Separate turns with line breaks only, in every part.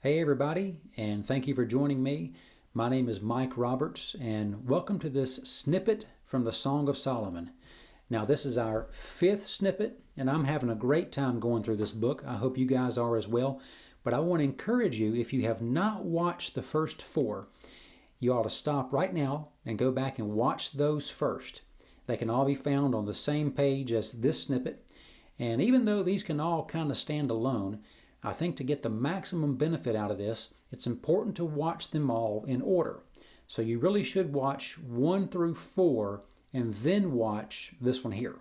Hey everybody, and thank you for joining me. My name is Mike Roberts, and welcome to this snippet from the Song of Solomon. Now, this is our fifth snippet, and I'm having a great time going through this book. I hope you guys are as well. But I want to encourage you, if you have not watched the first four, you ought to stop right now and go back and watch those first. They can all be found on the same page as this snippet. And even though these can all kind of stand alone, I think to get the maximum benefit out of this, it's important to watch them all in order. So you really should watch 1 through 4 and then watch this one here.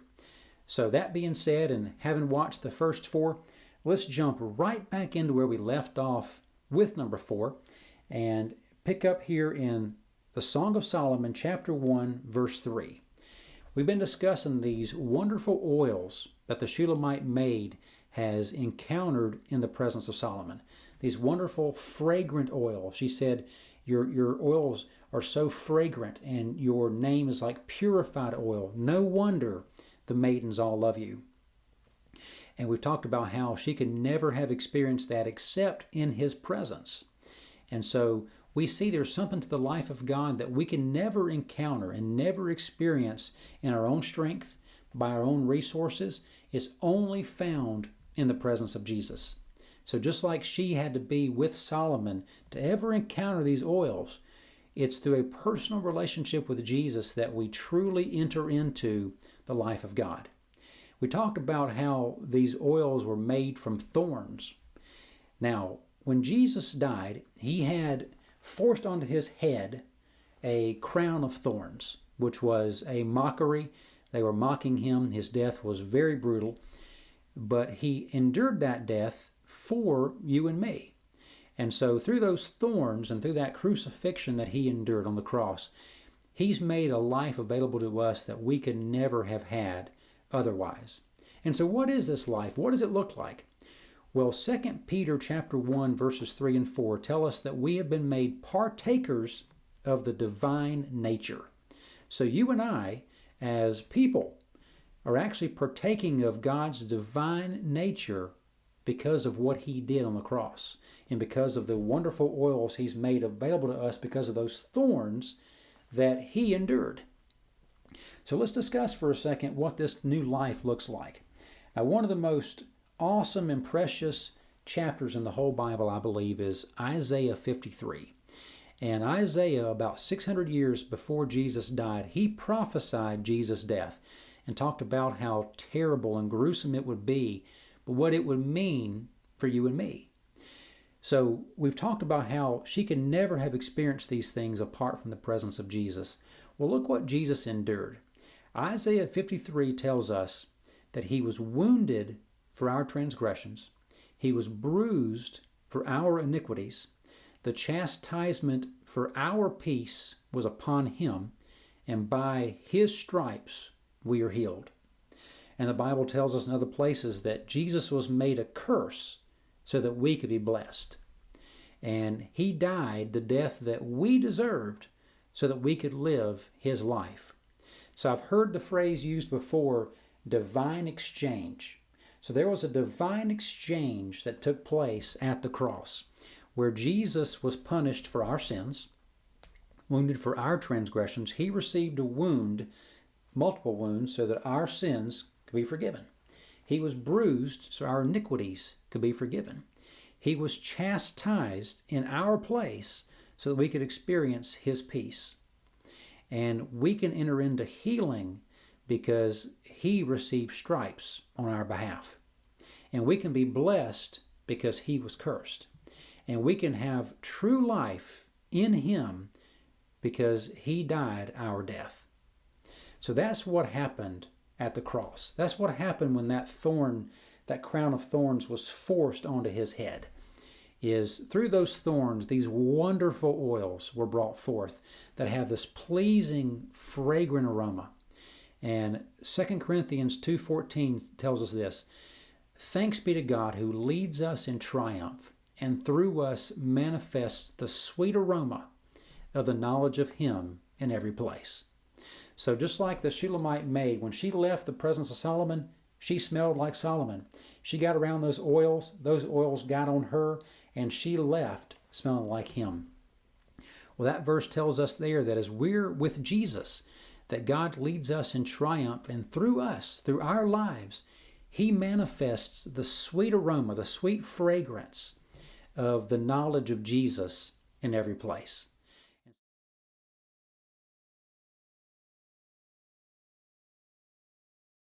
So that being said, and having watched the first 4, let's jump right back into where we left off with number 4 and pick up here in the Song of Solomon, chapter 1, verse 3. We've been discussing these wonderful oils that the Shulamite maid has encountered in the presence of Solomon. These wonderful fragrant oils. She said, your oils are so fragrant and your name is like purified oil. No wonder the maidens all love you. And we've talked about how she could never have experienced that except in his presence. And so we see there's something to the life of God that we can never encounter and never experience in our own strength, by our own resources. It's only found in the presence of Jesus. So just like she had to be with Solomon to ever encounter these oils, it's through a personal relationship with Jesus that we truly enter into the life of God. We talked about how these oils were made from thorns. Now, when Jesus died, he had forced onto his head a crown of thorns, which was a mockery. They were mocking him. His death was very brutal. But he endured that death for you and me. And so through those thorns and through that crucifixion that he endured on the cross, he's made a life available to us that we could never have had otherwise. And so what is this life? What does it look like? Well, 2 Peter chapter 1, verses 3 and 4 tell us that we have been made partakers of the divine nature. So you and I, as people, are actually partaking of God's divine nature because of what he did on the cross and because of the wonderful oils he's made available to us because of those thorns that he endured. So let's discuss for a second what this new life looks like. Now, one of the most awesome and precious chapters in the whole Bible, I believe, is Isaiah 53. And Isaiah, about 600 years before Jesus died, he prophesied Jesus' death and talked about how terrible and gruesome it would be, but what it would mean for you and me. So we've talked about how she could never have experienced these things apart from the presence of Jesus. Well, look what Jesus endured. Isaiah 53 tells us that he was wounded for our transgressions. He was bruised for our iniquities. The chastisement for our peace was upon him, and by his stripes we are healed. And the Bible tells us in other places that Jesus was made a curse so that we could be blessed. And he died the death that we deserved so that we could live his life. So I've heard the phrase used before, divine exchange. So there was a divine exchange that took place at the cross where Jesus was punished for our sins, wounded for our transgressions. He received a wound, multiple wounds, so that our sins could be forgiven. He was bruised so our iniquities could be forgiven. He was chastised in our place so that we could experience his peace. And we can enter into healing because he received stripes on our behalf. And we can be blessed because he was cursed. And we can have true life in him because he died our death. So that's what happened at the cross. That's what happened when that crown of thorns was forced onto his head. Is through those thorns, these wonderful oils were brought forth that have this pleasing, fragrant aroma. And 2 Corinthians 2:14 tells us this: thanks be to God who leads us in triumph and through us manifests the sweet aroma of the knowledge of him in every place. So just like the Shulamite maid, when she left the presence of Solomon, she smelled like Solomon. She got around those oils got on her, and she left smelling like him. Well, that verse tells us there that as we're with Jesus, that God leads us in triumph, and through us, through our lives, he manifests the sweet aroma, the sweet fragrance of the knowledge of Jesus in every place.